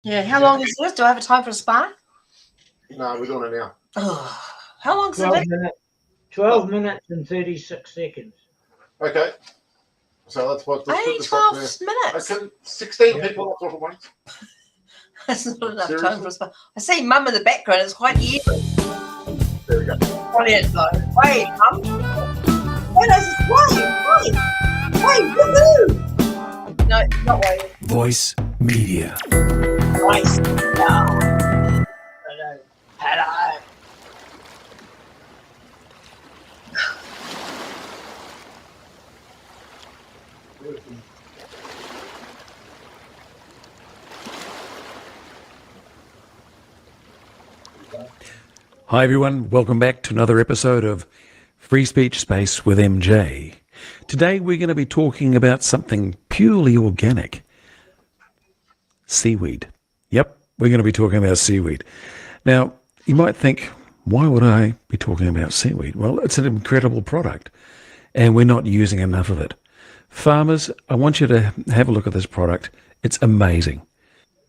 Yeah, how long is this? Do I have a time for a spa? No, we're doing it now. Oh, how long is it? 12 minutes. 12 minutes and 36 seconds. Okay. So let's put Only this 12 up minutes. there. 16 people off of one. That's not enough Seriously? time for a spa. I see Mum in the background. It's quite eerie. There we go. Brilliant, though. Wait, Mum. Wait, woohoo! No, not waiting. Voice Media. Nice. No. Hello. Hi everyone, welcome back to another episode of Free Speech Space with MJ. Today we're going to be talking about something purely organic. Seaweed. Yep, we're going to be talking about seaweed. Now, you might think, why would I be talking about seaweed? Well, it's an incredible product and we're not using enough of it. Farmers, I want you to have a look at this product. It's amazing.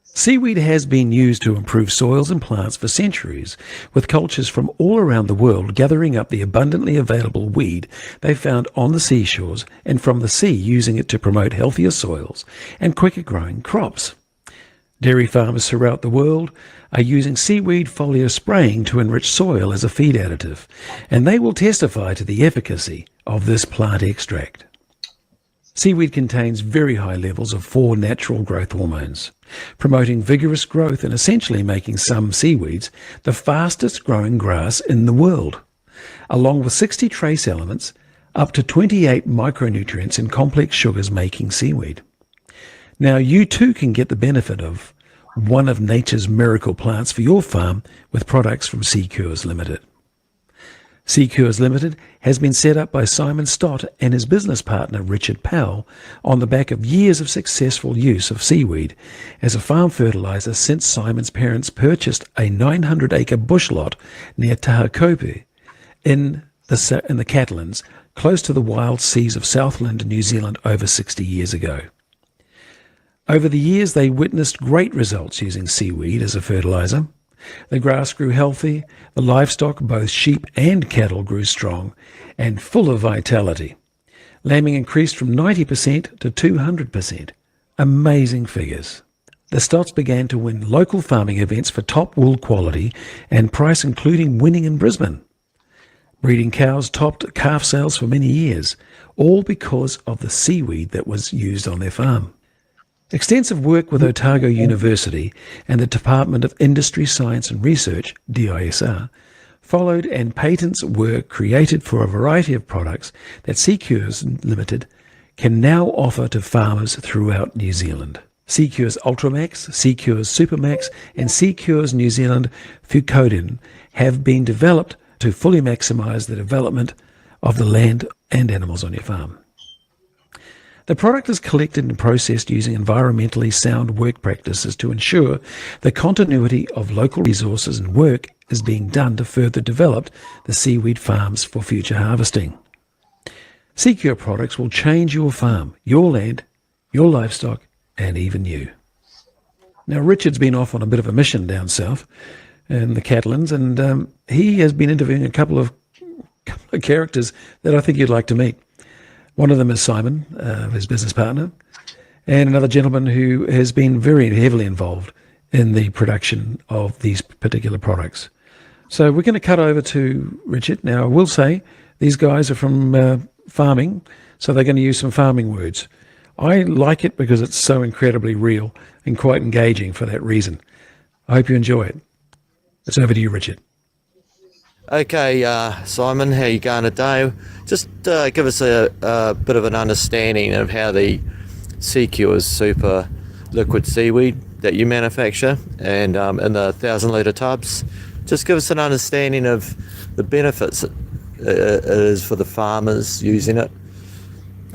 Seaweed has been used to improve soils and plants for centuries, with cultures from all around the world gathering up the abundantly available weed they found on the seashores and from the sea, using it to promote healthier soils and quicker growing crops. Dairy farmers throughout the world are using seaweed foliar spraying to enrich soil as a feed additive, and they will testify to the efficacy of this plant extract. Seaweed contains very high levels of 4 natural growth hormones, promoting vigorous growth and essentially making some seaweeds the fastest growing grass in the world, along with 60 trace elements, up to 28 micronutrients and complex sugars making seaweed. Now you too can get the benefit of one of nature's miracle plants for your farm with products from Sea Cures Limited. Sea Cures Limited has been set up by Simon Stott and his business partner Richard Powell on the back of years of successful use of seaweed as a farm fertilizer since Simon's parents purchased a 900-acre bush lot near Tahakope in the Catlins, close to the wild seas of Southland, New Zealand, over 60 years ago. Over the years, they witnessed great results using seaweed as a fertilizer. The grass grew healthy, the livestock, both sheep and cattle, grew strong and full of vitality. Lambing increased from 90% to 200%. Amazing figures. The Stotts began to win local farming events for top wool quality and price, including winning in Brisbane. Breeding cows topped calf sales for many years, all because of the seaweed that was used on their farm. Extensive work with Otago University and the Department of Industry, Science and Research, DISR, followed, and patents were created for a variety of products that Sea Cures Limited can now offer to farmers throughout New Zealand. Sea Cures Ultramax, Sea Cures Supermax and Sea Cures New Zealand Fucodin have been developed to fully maximise the development of the land and animals on your farm. The product is collected and processed using environmentally sound work practices to ensure the continuity of local resources, and work is being done to further develop the seaweed farms for future harvesting. Secure products will change your farm, your land, your livestock, and even you. Now, Richard's been off on a bit of a mission down south in the Catlins, and he has been interviewing a couple of characters that I think you'd like to meet. One of them is Simon, his business partner, and another gentleman who has been very heavily involved in the production of these particular products. So we're going to cut over to Richard. Now, I will say these guys are from farming, so they're going to use some farming words. I like it because it's so incredibly real and quite engaging for that reason. I hope you enjoy it. It's over to you, Richard. Okay, Simon, how you going today? Just give us a bit of an understanding of how the Sea Cures Super liquid seaweed that you manufacture and in the 1,000-litre tubs. Just give us an understanding of the benefits it is for the farmers using it.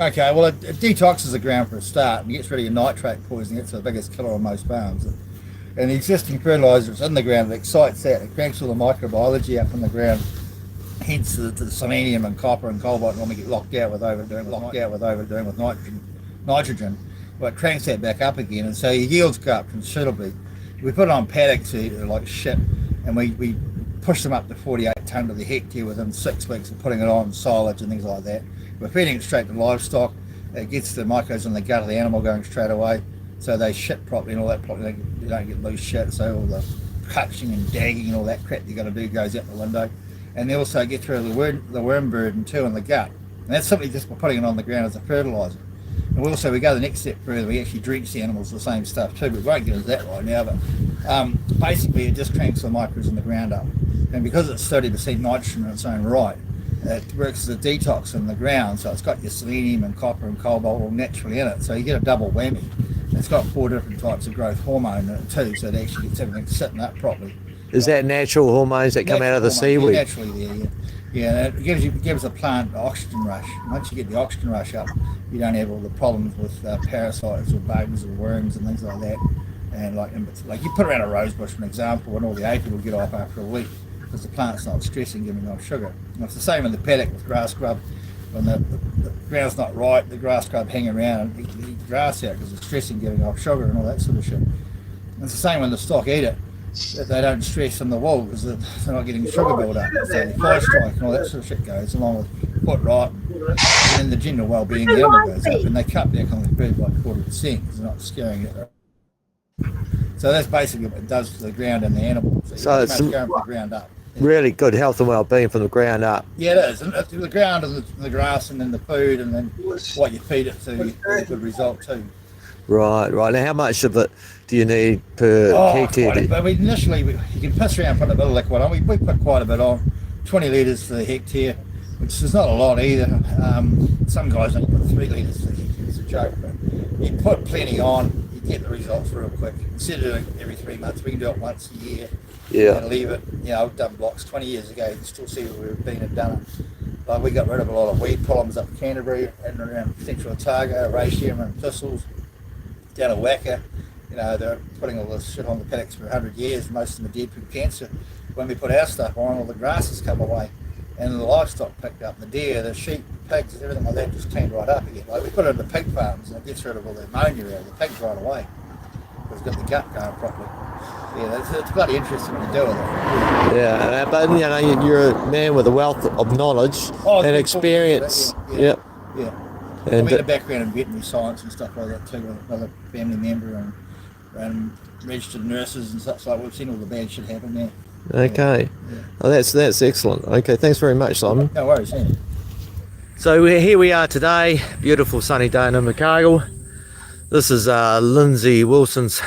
Okay, well, it detoxes the ground for a start and gets rid of your nitrate poisoning. It's the biggest killer on most farms. And the existing fertiliser that's in the ground, it excites that. It cranks all the microbiology up in the ground. Hence the selenium and copper and cobalt normally get locked out with overdoing with nitrogen. But it cranks that back up again, and so your yields go up considerably. We put it on paddocks like shit, and we push them up to 48 tonne to the hectare within 6 weeks of putting it on silage and things like that. We're feeding it straight to livestock. It gets the microbes in the gut of the animal going straight away, so they shit properly and all that properly. You don't get loose shit, so all the catching and dagging and all that crap you got to do goes out the window. And they also get through the worm burden too in the gut. And that's simply just by putting it on the ground as a fertiliser. And we go the next step further. We actually drench the animals with the same stuff too, but we won't get into that right now. But basically, it just cranks the microbes in the ground up. And because it's 30% nitrogen in its own right, it works as a detox in the ground. So it's got your selenium and copper and cobalt all naturally in it. So you get a double whammy. It's got 4 different types of growth hormone in it too, so it actually gets everything sitting up properly. Is that natural hormones that come out of the seaweed? Yeah, naturally there, yeah. And it gives the plant the oxygen rush. Once you get the oxygen rush up, you don't have all the problems with parasites or bugs or worms and things like that. And like you put around a rose bush, for an example, and all the aphid will get off after a week because the plant's not stressing, giving off sugar. And it's the same in the paddock with grass grub. When the ground's not right, the grass grub hang around and eat the grass out because it's stressing, giving off sugar and all that sort of shit. And it's the same when the stock eat it. That they don't stress in the wool because they're not getting sugar build up. So the fly strike and all that sort of shit goes along with foot rot, and then the general well-being of the animal goes up, and they cut back on the bird by 40% because they're not scaring it. So that's basically what it does to the ground and the animal. So it's going from the ground up. Really good health and well-being from the ground up. Yeah, it is. And the ground and the grass and then the food and then what you feed it to, you get a good result too. Right. Now, how much of it do you need per hectare? But initially, you can piss around and put a bit of liquid on. We put quite a bit on, 20 litres to the hectare, which is not a lot either. Some guys only put 3 litres to the hectare. It's a joke, but you put plenty on, you get the results real quick. Instead of doing it every 3 months, we can do it once a year. Yeah. And leave it. I've done blocks 20 years ago. You can still see where we've been and done it. Like we got rid of a lot of weed problems up Canterbury and around Central Otago, Ratium and thistles. Down at Wacker, they're putting all this shit on the paddocks for 100 years. Most of them are dead from cancer. When we put our stuff on, all the grasses come away, and the livestock picked up. The deer, the sheep, the pigs, everything like that just cleaned right up again. Like we put it in the pig farms, and it gets rid of all the ammonia out of the pigs right away. It's got the gut going properly. Yeah, it's bloody interesting when you do it. Yeah, but you're a man with a wealth of knowledge and experience. Yeah. And we had a background in veterinary science and stuff like that too, with another family member and registered nurses and such like. We've seen all the bad shit happen there. Okay. Yeah. Oh, that's excellent. Okay, thanks very much, Simon. No worries. Yeah. So here we are today, beautiful sunny day in Invercargill. This is Lindsay Wilson's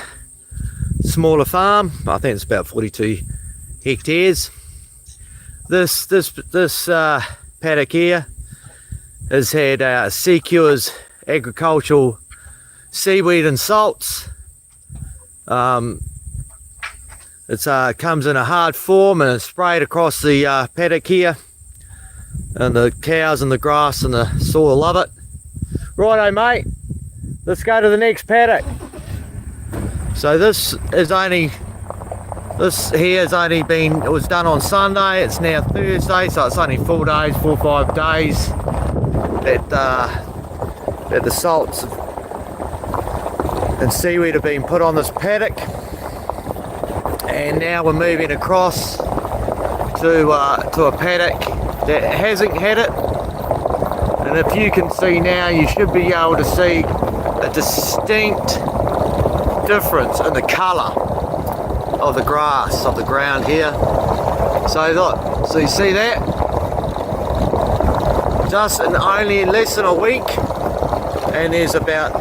smaller farm. I think it's about 42 hectares. This paddock here has had Secure's agricultural seaweed and salts. It comes in a hard form and it's sprayed across the paddock here, and the cows and the grass and the soil love it. Righto, mate, let's go to the next paddock. So this here has only been, it was done on Sunday, it's now Thursday, so it's only 4 or 5 days that the salts and seaweed have been put on this paddock, and now we're moving across to a paddock that hasn't had it. And if you can see now, you should be able to see a distinct difference in the colour of the grass, of the ground here. So look, so you see that? Just only in less than a week, and there's about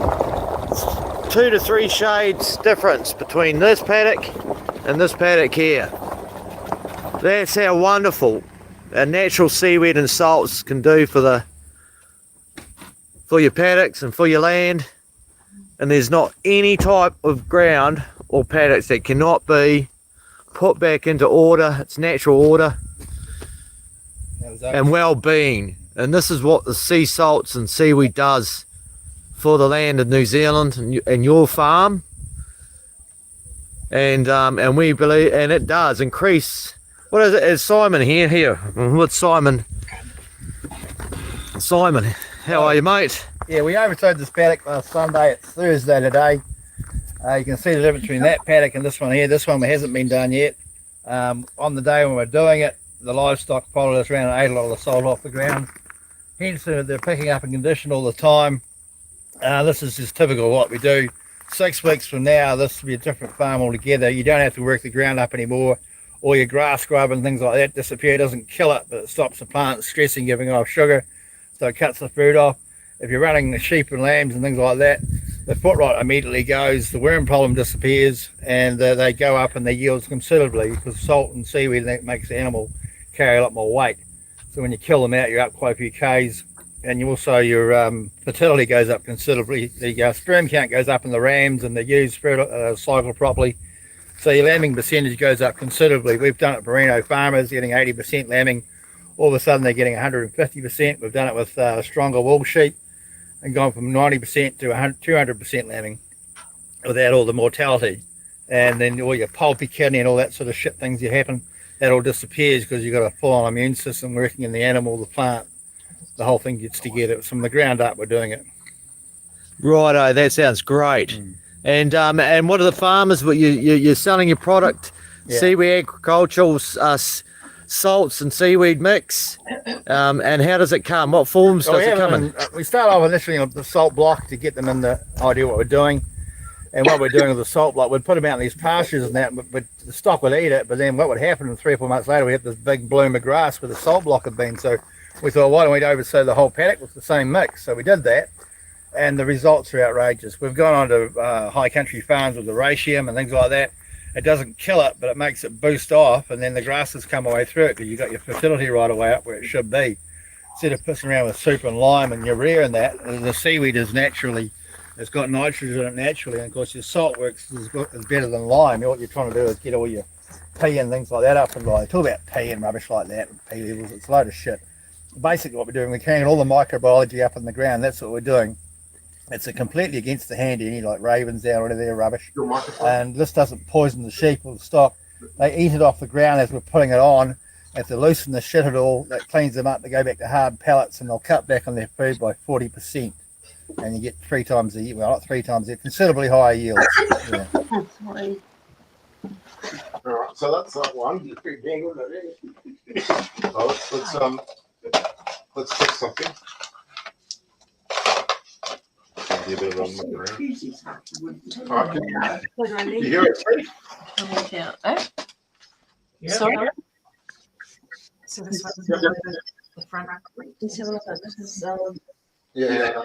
2 to 3 shades difference between this paddock and this paddock here. That's how wonderful a natural seaweed and salts can do for your paddocks and for your land. And there's not any type of ground or paddocks that cannot be put back into order, its natural order and well-being. And this is what the sea salts and seaweed does for the land of New Zealand and your farm. And we believe, and it does increase. What is it? Is Simon here? What's Simon? Simon, how are you, mate? Yeah, we overtowed this paddock last Sunday. It's Thursday today. You can see the difference between that paddock and this one here. This one hasn't been done yet. On the day when we're doing it, the livestock followed us around and ate a lot of the salt off the ground. Hence, they're picking up in condition all the time. This is just typical of what we do. 6 weeks from now, this will be a different farm altogether. You don't have to work the ground up anymore. All your grass scrub and things like that disappear. It doesn't kill it, but it stops the plant stressing, giving off sugar, so it cuts the fruit off. If you're running the sheep and lambs and things like that, the foot rot immediately goes, the worm problem disappears, and they go up and their yields considerably, because salt and seaweed makes the animal carry a lot more weight. So when you kill them out, you're up quite a few Ks, and you also your fertility goes up considerably. The sperm count goes up in the rams, and the ewes cycle properly. So your lambing percentage goes up considerably. We've done it for Reno farmers getting 80% lambing. All of a sudden they're getting 150%. We've done it with stronger wool sheep and gone from 90% to 200% lambing without all the mortality. And then all your pulpy kidney and all that sort of shit things that happen, that all disappears because you've got a full-on immune system working in the animal, the plant. The whole thing gets together. From the ground up, we're doing it. Righto, that sounds great. And what are the farmers? You're selling your product, seaweed agricultural salts and seaweed mix. And how does it come? What forms does it come in? We start off initially on the salt block to get them in the idea what we're doing. And what we're doing with the salt block, we'd put them out in these pastures and that, but the stock would eat it. But then what would happen 3 or 4 months later, we had this big bloom of grass where the salt block had been. So we thought, why don't we oversow the whole paddock with the same mix? So we did that, and the results are outrageous. We've gone on to high country farms with the ratium and things like that. It doesn't kill it, but it makes it boost off, and then the grasses come away through it because you've got your fertility right away up where it should be. Instead of pissing around with soup and lime and urea and that, the seaweed is naturally, it's got nitrogen in it naturally, and of course your salt works is better than lime. What you're trying to do is get all your pee and things like that up, and like talk about pee and rubbish like that, and pee levels, it's a load of shit. Basically what we're doing, we're carrying all the microbiology up in the ground. That's what we're doing. It's completely against the hand, any like ravens out or their rubbish. And this doesn't poison the sheep or the stock. They eat it off the ground as we're putting it on. If they loosen the shit at all, that cleans them up. They go back to hard pellets, and they'll cut back on their food by 40%. And you get 3 times a year, well, not 3 times a year, considerably higher yields. Yeah. All right, so that's that one. Let's fix something. Be a bit of a all right, can you hear it? Yeah. Sorry. So this one, the front. Let's have a look at this. Is Yeah.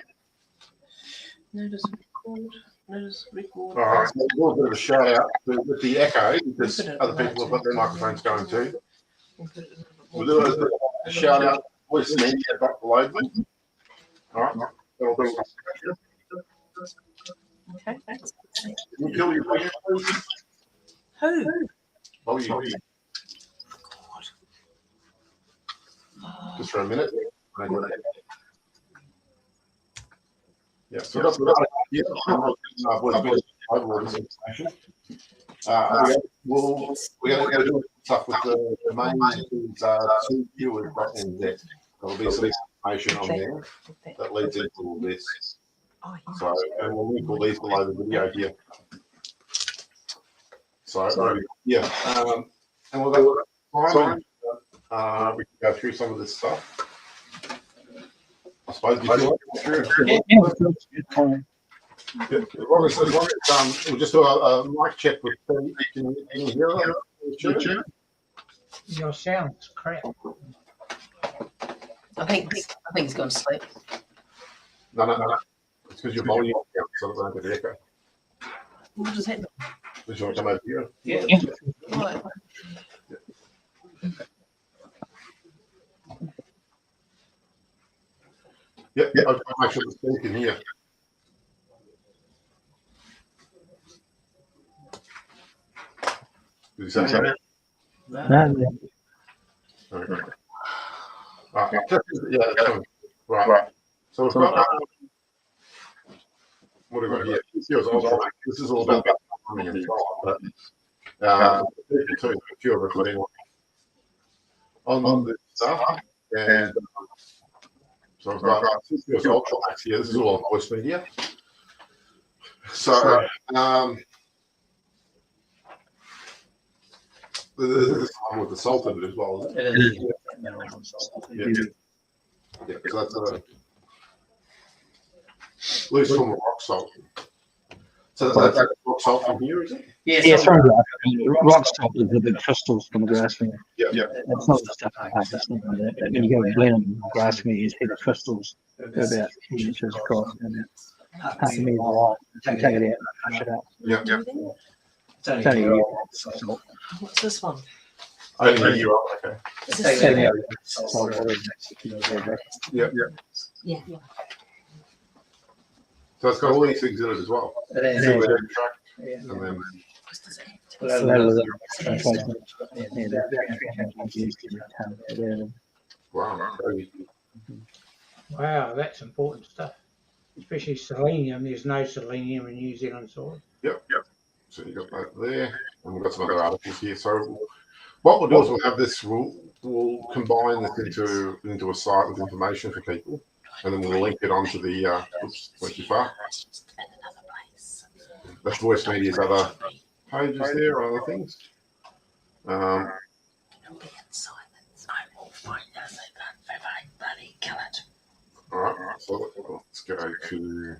notice record. Notice record. All right, so we'll do a bit of a shout out with the echo because other people have got their microphones going too. We'll do a shout out voice media below them. All right, that'll do. Okay, thanks. Can you kill your video, please? Who? Oh, you. Just for a minute. Yeah, so that's what we're going to do stuff with the main two viewers in there. There'll be some information on there that leads into all this. So, and we'll link all these below the video here. So, yeah, and we'll go time. We can go through some of this stuff. I suppose you can go through. We'll just do a mic check with Pete. Can you hear that? Your sound's crap. I think he's gone to sleep. No. It's because your volume is down, so it doesn't have the echo. What does that mean? Would you want to come over here? Yeah. Right. Yep. I'll make sure the speaker can hear. Did you say something? Okay. Right. So we've got what have we got here? This is all about farming and but a few of us anyway on this stuff, and so I've got Ultramax here. This is all voice media. So There's this one with the salt in it as well, isn't it? It is. Yeah, so that's a loose form of rock salt. So that's rock salt from here, is it? Yes, from rock salt is the big crystals from the grass meat. Yeah. It's not the stuff like that. It's not like that. But when you go and blend them, grass meat, you see the crystals go about 10 inches across and half a meter wide. Take it out and crush it out. Yeah. It's only salt. What's this one? Only you are, okay. Is Take this it out. Yeah. Yeah. So it's got all these things in it as well. Seaweed extract, and then wow, crazy. Wow, that's important stuff. Especially selenium. There's no selenium in New Zealand soil. Yep. So you got that there, and we've got some other articles here. So what we'll do is we'll have this. We'll combine this into a site with information for people, and then we'll link it onto the. Oops, went too far. That's Voice Media's other pages there, or other things. All right, so let's go to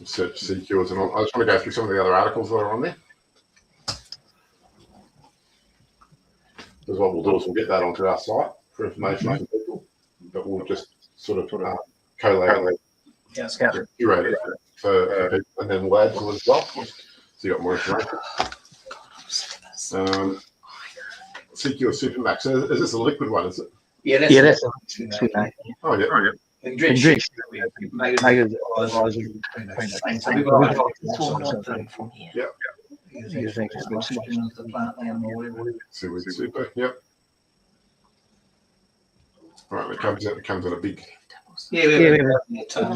search CQs, and I just want to go through some of the other articles that are on there. Because what we'll do is we'll get that onto our site for information for people, but we'll just sort of collate it, curate it for people, and then we'll add to it as well. So you got more information. CQ Supermax. So is this a liquid one? Is it? Yeah, that's Oh yeah. And drench. Seaweed super. Yep. All right, it comes in a big. It's not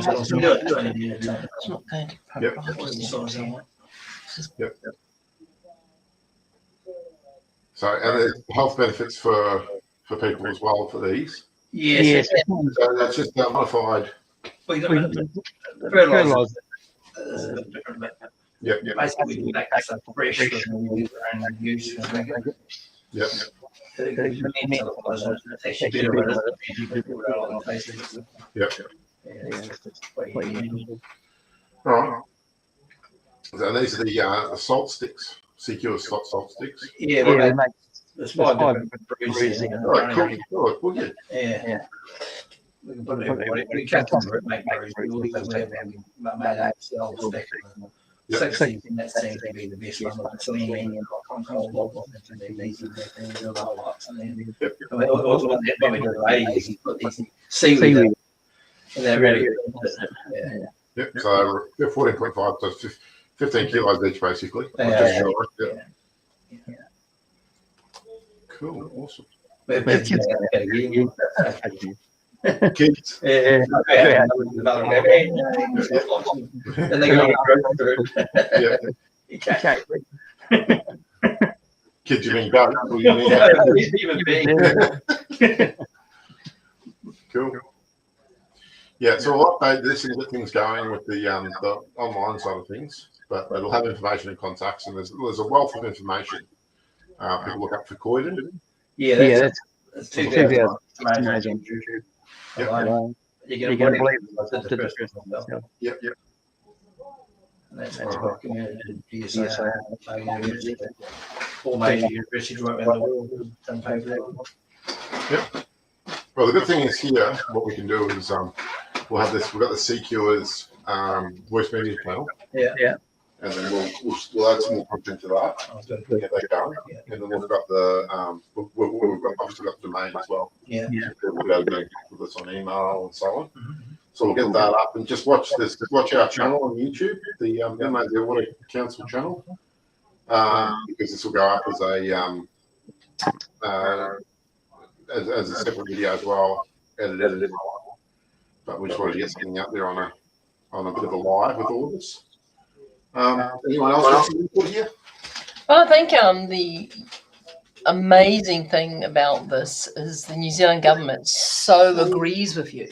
going to. Yep. So, and there's health benefits for people as well for these. Yes. So that's just modified. Fertilizer. Yep. Basically, we make stuff fresh and use. Yep. Yep. All right. And these are the salt sticks. CQ salt sticks. Yeah, we make the 5 different breeds. All right, cool. Well, good. Yeah. We can put it in. We can't make breeds. We also have made ourselves. Yep. 16, that seems to be the best one. With the selenium and control levels and these and the whole lot. Yep. Also, what we do is you put these seaweed and they're really good. Yep. So 14.5 to 15 kilos each, basically. Yeah. Cool. Awesome. Kids. And they go Yeah. you can't. Kids, you mean goat? Or you mean cool. Yeah, so we'll update this and get things going with the online side of things, but it'll have information and contacts, and there's a wealth of information. People look up for Coiden. Yeah, that's 2,000. Amazing. Yep. You're going to believe it. Yep. That's what PSA. All major universities right around the world done pay for that. Yep. Well, the good thing is here, what we can do is we'll have this. We've got the CQ's voice media panel. Yeah. And then we'll add some more content to that. Get that going. And then we've got the we've obviously got the domain as well. Yeah. We'll be able to get with us on email and so on. So we'll get that up and just watch this. Watch our channel on YouTube, the LandsAirWater Counsel channel, because this will go up as a separate video as well, edited. But we just wanted to get something out there on a bit of a live with all of us. Anyone else have some input here? Well, I think the amazing thing about this is the New Zealand government so agrees with you.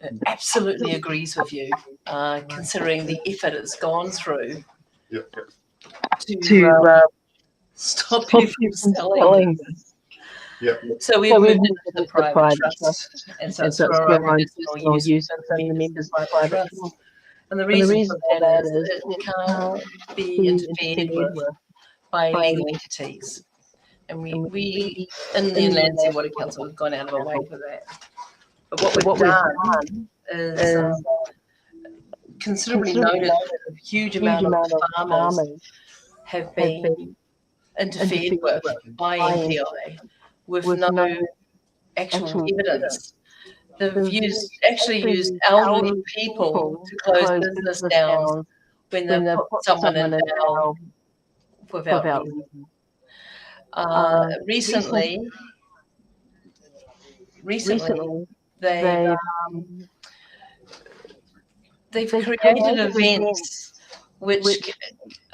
It absolutely agrees with you, considering the effort it's gone through. Yep. to stop you from selling. Yep. So we've moved into the private trust, and so it's for our own personal use within the members of the private trust. And the reason for that is it can't be interfered with by legal entities. And we in the LandsAirWater Counsel have gone out of our way for that. But what we've done is considerably noted a huge amount of farmers have been interfered with by MPI with no actual evidence. They've actually used elderly people to close business down when they put someone in jail without reason. Recently, they've created events which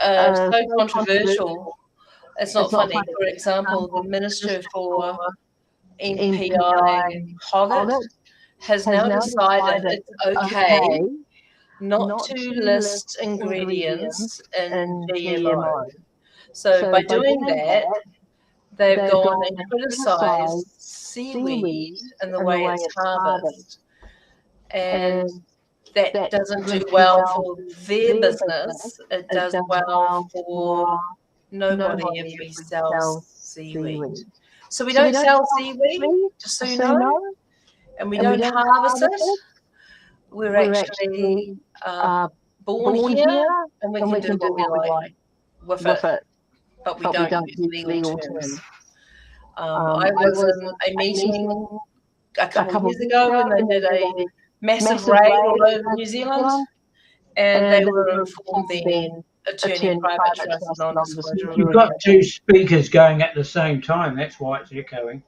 are so controversial. It's not funny. For example, the Minister for MPI Hoggett has now decided it's okay not to list ingredients in GMO. So by doing that, they've gone and criticised seaweed and the way it's harvested. And that doesn't do well for their business. It does well for nobody if we sell seaweed. So we don't sell seaweed, just so you know, and we don't harvest it. We're actually born here, and we can do what we like with it, but we don't use legal terms. I was in a meeting a couple of years ago when they did a massive raid all over New Zealand, and they were informed then attorney-private trust non-disclosure. You've got two speakers going at the same time. That's why it's echoing.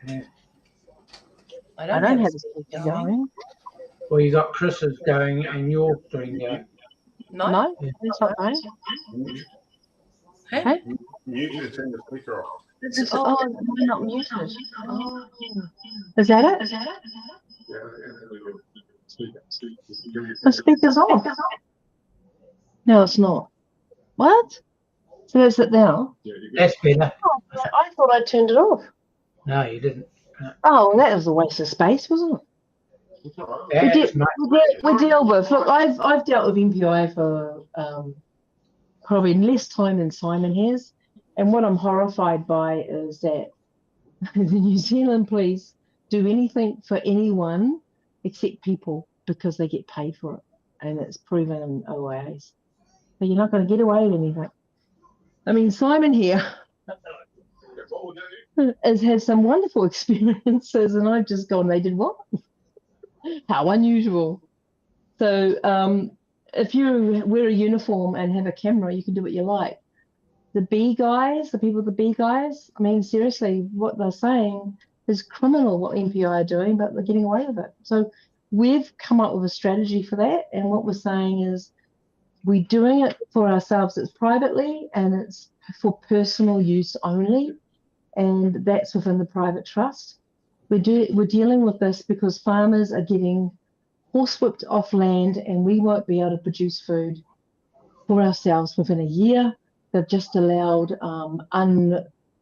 Yeah. I don't have a speaker going. Well, you got Chris's going and your screen going. No, it's not going. Hey? Usually turn the speaker off. We're not muted. Oh. Is that it? The speaker's off. No, it's not. What? So that's it now? That's better. Oh, I thought I turned it off. No, you didn't. Oh, well, that was a waste of space, wasn't it? We deal with. Look, I've dealt with MPI for probably less time than Simon has, and what I'm horrified by is that the New Zealand police do anything for anyone except people because they get paid for it, and it's proven in OIAs. So you're not going to get away with anything. I mean, Simon here has had some wonderful experiences, and I've just gone, they did what? How unusual. So if you wear a uniform and have a camera, you can do what you like. The B guys, the people with the B guys, I mean, seriously, what they're saying is criminal, what MPI are doing, but they're getting away with it. So we've come up with a strategy for that, and what we're saying is we're doing it for ourselves. It's privately, and it's for personal use only, and that's within the private trust. We're dealing with this because farmers are getting horsewhipped off land, and we won't be able to produce food for ourselves within a year. They've just allowed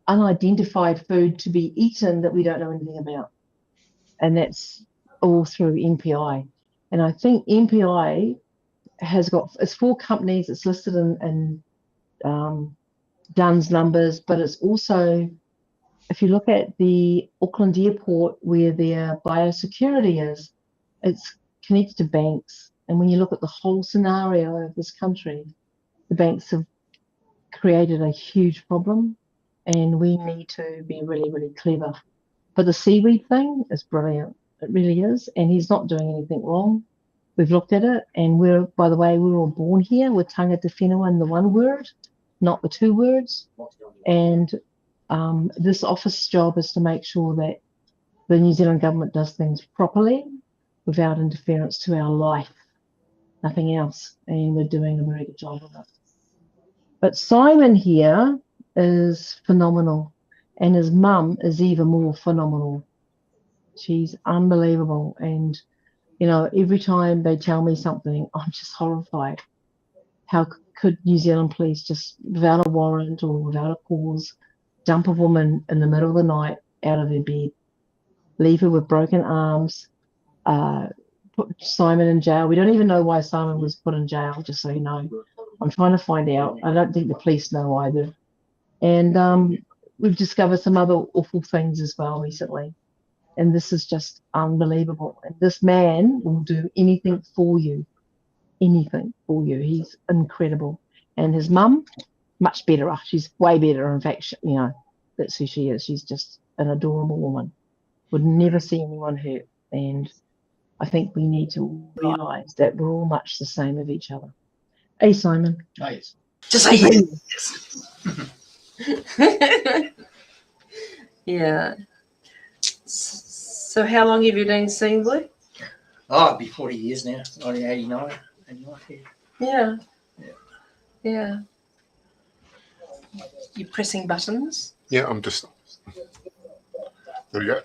unidentified food to be eaten that we don't know anything about, and that's all through MPI. And I think MPI has got, it's 4 companies, it's listed in Dunn's numbers, but it's also, if you look at the Auckland airport where their biosecurity is, it's connected to banks. And when you look at the whole scenario of this country, the banks have created a huge problem, and we need to be really, really clever. But the seaweed thing is brilliant. It really is. And he's not doing anything wrong. We've looked at it, and by the way, we're all born here with tanga te whenua in the one word, not the 2 words. And this office job is to make sure that the New Zealand government does things properly without interference to our life, nothing else. And we're doing a very good job of it. But Simon here is phenomenal, and his mum is even more phenomenal. She's unbelievable. And, you know, every time they tell me something, I'm just horrified. How could New Zealand police just, without a warrant or without a cause, dump a woman in the middle of the night out of her bed, leave her with broken arms, put Simon in jail? We don't even know why Simon was put in jail, just so you know. I'm trying to find out. I don't think the police know either. And we've discovered some other awful things as well recently. And this is just unbelievable. And this man will do anything for you. Anything for you. He's incredible. And his mum, much better. She's way better. In fact, you know, that's who she is. She's just an adorable woman. Would never see anyone hurt. And I think we need to realise that we're all much the same of each other. Hey, Simon. Nice. Just say yes. Yeah. So how long have you been seeing Blue? Oh, it'll be 40 years now. 1989. 89, Yeah. Yeah. Yeah. You pressing buttons? Yeah, I'm just. There we go.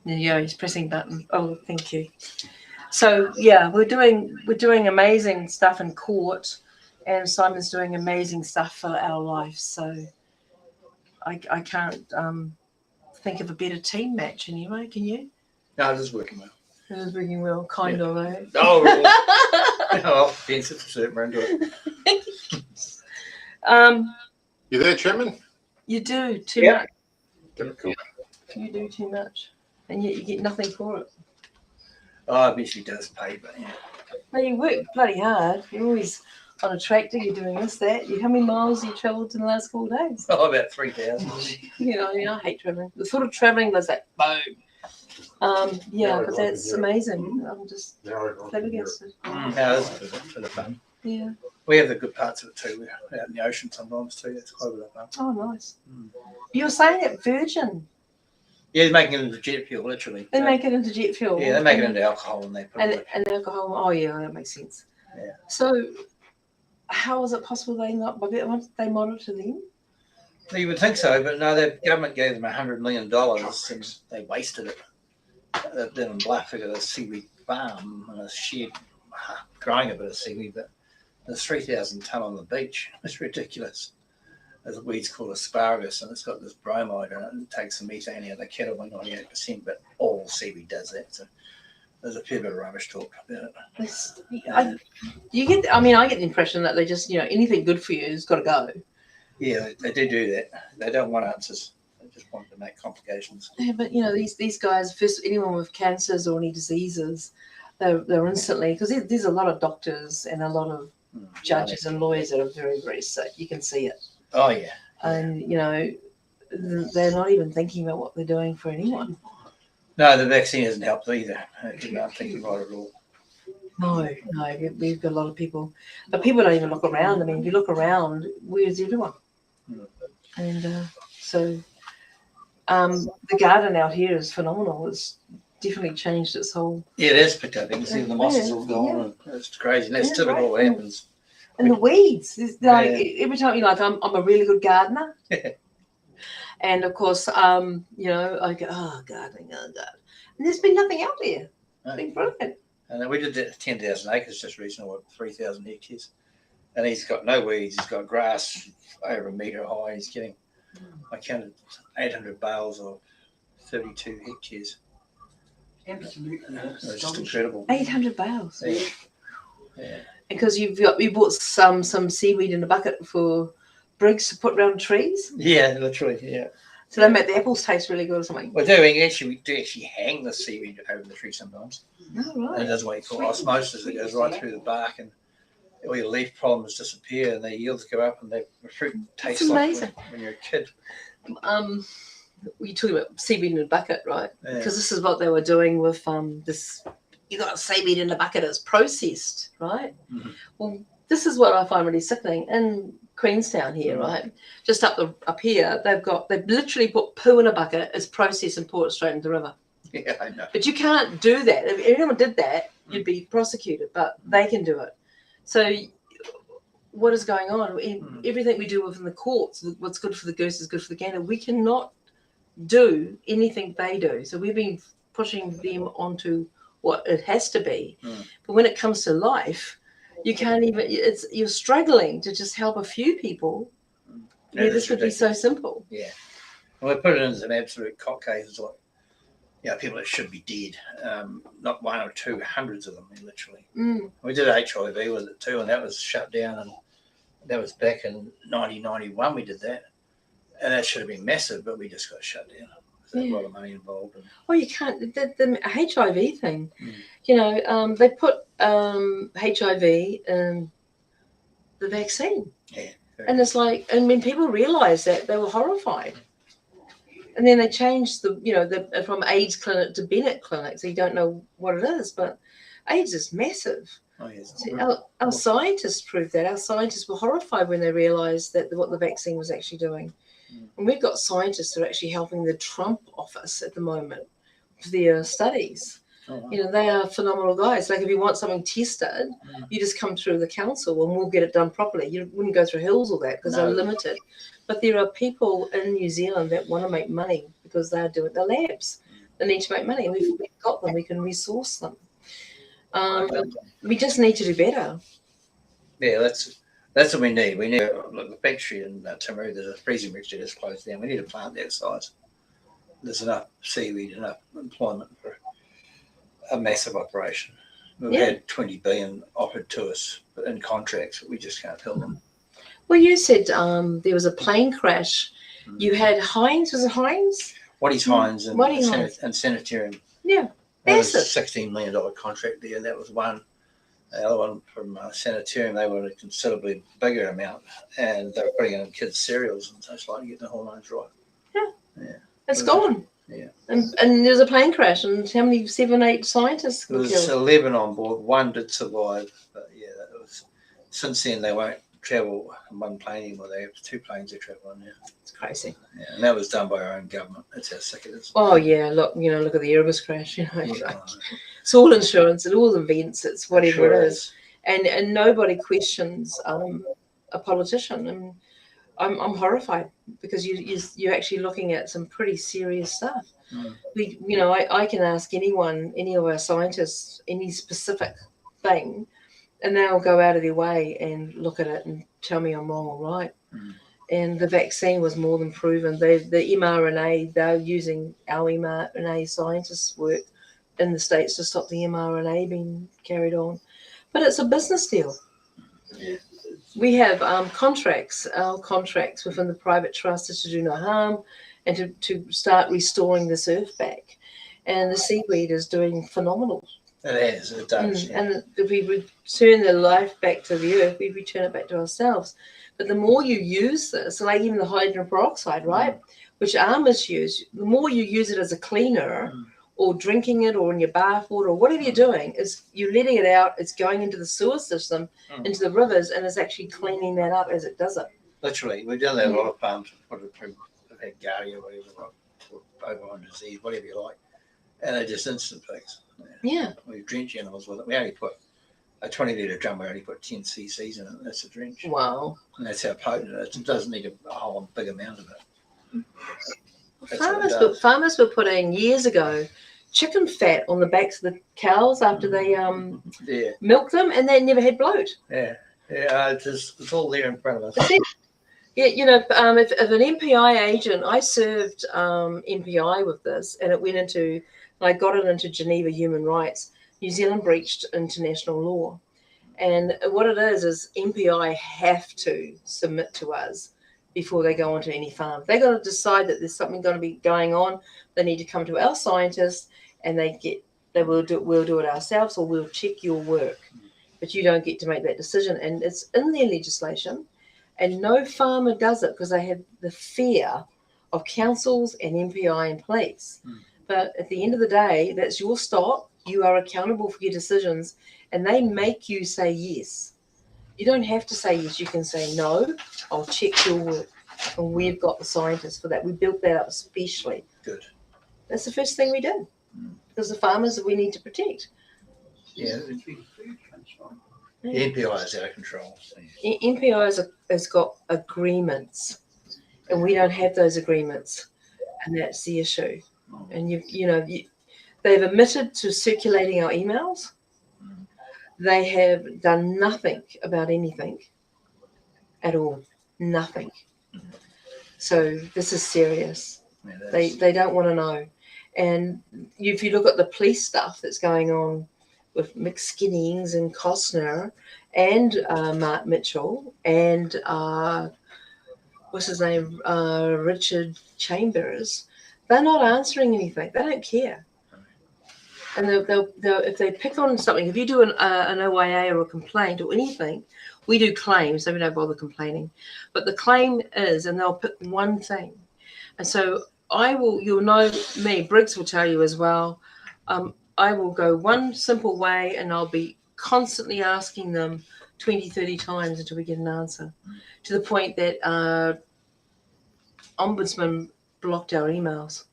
Yeah, he's pressing buttons. Oh, thank you. So yeah, we're doing amazing stuff in court, and Simon's doing amazing stuff for our life. So I can't think of a better team match anyway. Can you? No, this is working well. It is working well, kind of. Eh? Oh, really? Oh, offensive for certain, we're into it. You there, Chairman? You do too Yeah. much. Yeah, cool. You do too much, and yet you get nothing for it. Oh, it eventually does pay, but yeah. Well, you work bloody hard. You're always on a tractor. You're doing this, that. How many miles have you travelled in the last 4 days? Oh, about 3,000. You know, I hate travelling. The sort of travelling was that boom. Yeah, but that's amazing. I'm just flabbergasted. No, this is for the fun. Yeah. We have the good parts of it too. We're out in the ocean sometimes too. That's quite a bit of fun. Oh, nice. You were saying that Virgin, Yeah, they're making it into jet fuel, literally. they make it into jet fuel. Yeah, they make it into alcohol and they put it. and alcohol. Oh, yeah, that makes sense. Yeah. So, how is it possible they they monitor them? You would think so, but no, the government gave them $100 million and they wasted it. They've done in Blackfigure, a seaweed farm and a shed growing a bit of seaweed, but there's 3,000 tonne on the beach. It's ridiculous. There's a weed's called asparagus and it's got this bromide in it and it takes the methane out of the kettle by 98%, but all seaweed does that. So there's a fair bit of rubbish talk about it. I get the impression that they just, anything good for you has got to go. Yeah, they do that. They don't want answers. They just want to make complications. Yeah, but these guys, first anyone with cancers or any diseases, they're instantly, because there's a lot of doctors and a lot of judges and lawyers that are very, very sick. You can see it. Oh yeah. And they're not even thinking about what they're doing for anyone. No, the vaccine hasn't helped either. It did not think about it at all. No, we've got a lot of people, but people don't even look around. I mean, if you look around, where's everyone? And so the garden out here is phenomenal. It's definitely changed its whole. Yeah, it has picked up. You can see the mosses all gone. And it's crazy. And that's typical what happens. And the weeds, every time I'm a really good gardener. And of course, I go, gardening. And there's been nothing out there. It's been brilliant. And we did that 10,000 acres just recently, 3,000 hectares. And he's got no weeds. He's got grass over a metre high. He's getting, I counted 800 bales of 32 hectares. Absolutely. It's just incredible. 800 bales. Yeah. Because we bought some seaweed in a bucket for Briggs to put around trees. Yeah, literally, yeah. So they make the apples taste really good or something. We do actually hang the seaweed over the tree sometimes. Oh, right. And it does what you call osmosis. It goes right through the bark and all your leaf problems disappear and the yields go up and the fruit tastes like when you're a kid. You're talking about seaweed in a bucket, right? Yeah. Because this is what they were doing with this. You got seaweed in a bucket that's processed, right? Mm-hmm. Well, this is what I find really sickening in Queenstown here, right? Just up here, they've literally put poo in a bucket, it's processed and poured straight into the river. Yeah, I know. But you can't do that. If anyone did that, you'd be prosecuted, but they can do it. So what is going on? Everything we do within the courts, what's good for the goose is good for the gander. We cannot do anything they do. So we've been pushing them onto what it has to be. But when it comes to life, You can't even. You're struggling to just help a few people. Yeah, Yeah, that's this would be so simple. Yeah. And we put it in some absolute court cases like, people that should be dead. Not one or two, hundreds of them, literally. We did HIV with it too, and that was shut down. And that was back in 1991 we did that. And that should have been massive, but we just got shut down. There's a lot of money involved. Well, you can't. The HIV thing, they put HIV in the vaccine. Yeah. And it's like, and when people realised that, they were horrified. And then they changed from AIDS clinic to Bennett clinic, so you don't know what it is, but AIDS is massive. Oh, yes. See, our scientists proved that. Our scientists were horrified when they realised that what the vaccine was actually doing. And we've got scientists that are actually helping the Trump office at the moment with their studies. Oh, wow. They are phenomenal guys. Like if you want something tested, you just come through the council and we'll get it done properly. You wouldn't go through hills or that because they're limited. But there are people in New Zealand that want to make money because they're doing the labs. They need to make money. We've got them. We can resource them. We just need to do better. Yeah, that's what we need. We need the factory in Timaru. There's a freezing factory that's closed down. We need a plant that size. There's enough seaweed, enough employment for a massive operation. We've had 20 billion offered to us in contracts, but we just can't fill them. Well, you said there was a plane crash. You had Heinz. Was it Heinz? Waddy's Heinz and Heinz. Sanitarium. Yeah, that was massive. a $16 million contract there. That was one. The other one from Sanitarium, they were a considerably bigger amount, and they were putting in kids' cereals and such like to get the hormones right. Yeah. It's gone. Yeah. And there's a plane crash, and how many? 7, 8 scientists There were was killed. 11 on board. One did survive, but it was. Since then, they won't travel in one plane anymore. They have 2 planes they travel on now. It's crazy. Yeah, and that was done by our own government. That's how sick it is. Oh yeah, look at the Erebus crash. It's all insurance, and all events. It's whatever Sure it is, and nobody questions a politician. And I'm horrified because you're actually looking at some pretty serious stuff. I can ask anyone, any of our scientists, any specific thing, and they'll go out of their way and look at it and tell me I'm wrong or right. And the vaccine was more than proven. The mRNA, they're using our mRNA scientists' work in the States to stop the mRNA being carried on. But it's a business deal. We have contracts. Our contracts within the private trust is to do no harm and to start restoring this earth back. And the seaweed is doing phenomenal. It is. It does. And if we return the life back to the earth, we return it back to ourselves. But the more you use this, like even the hydrogen peroxide, right, which are misused, the more you use it as a cleaner or drinking it or in your bath water or whatever you're doing, is you're letting it out, it's going into the sewer system, into the rivers, and it's actually cleaning that up as it does it. Literally. We've done that a lot of farms. They've had Garia, whatever, or bovine disease, whatever you like. And they're just instant fix. Yeah. We drench animals with it. We only put a 20-litre drum, we only put 10 cc's in it. That's a drench. Wow. And that's how potent it is. It doesn't need a whole big amount of it. Farmers were putting years ago chicken fat on the backs of the cows after they milked them, and they never had bloat. It's all there in front of us. Yeah, if an MPI agent, I served MPI with this, and it went into, I got it into Geneva Human Rights. New Zealand breached international law, and what it is MPI have to submit to us before they go onto any farm. They got to decide that there's something going to be going on. They need to come to our scientists, and we'll do it ourselves, or we'll check your work, but you don't get to make that decision, and it's in their legislation. And no farmer does it because they have the fear of councils and MPI in place. But at the end of the day, that's your stock. You are accountable for your decisions, and they make you say yes. You don't have to say yes. You can say no. I'll check your work. And we've got the scientists for that. We built that up especially. Good. That's the first thing we did. Because the farmers that we need to protect. Yeah. The MPI is out of control. MPI has got agreements, and we don't have those agreements, and that's the issue. And they've admitted to circulating our emails. They have done nothing about anything at all. Nothing. So this is serious. They don't want to know. And if you look at the police stuff that's going on with Mick Skinnings and Costner and Mark Mitchell and what's his name, Richard Chambers, they're not answering anything. They don't care. And they'll if they pick on something, if you do an OIA or a complaint or anything, we do claims, so we don't bother complaining. But the claim is, and they'll pick one thing. And so you'll know me, Briggs will tell you as well, I will go one simple way and I'll be constantly asking them 20, 30 times until we get an answer. To the point that Ombudsman blocked our emails.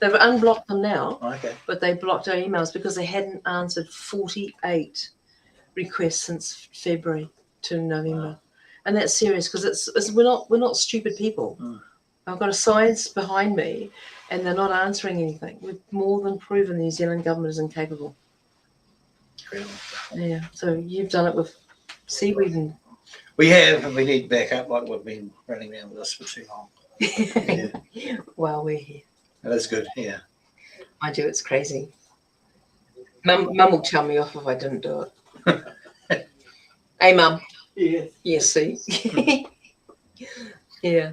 They've unblocked them now, but they blocked our emails because they hadn't answered 48 requests since February to November. And that's serious because we're not stupid people. I've got a science behind me and they're not answering anything. We've more than proven the New Zealand government is incapable. Yeah, so you've done it with seaweed and... We have, and we need backup, like we've been running around with this for too long. Well, we're here. That's good, yeah. I do, it's crazy. Mum will tell me off if I didn't do it. Hey, Mum. Yeah. Yeah, see? Yeah.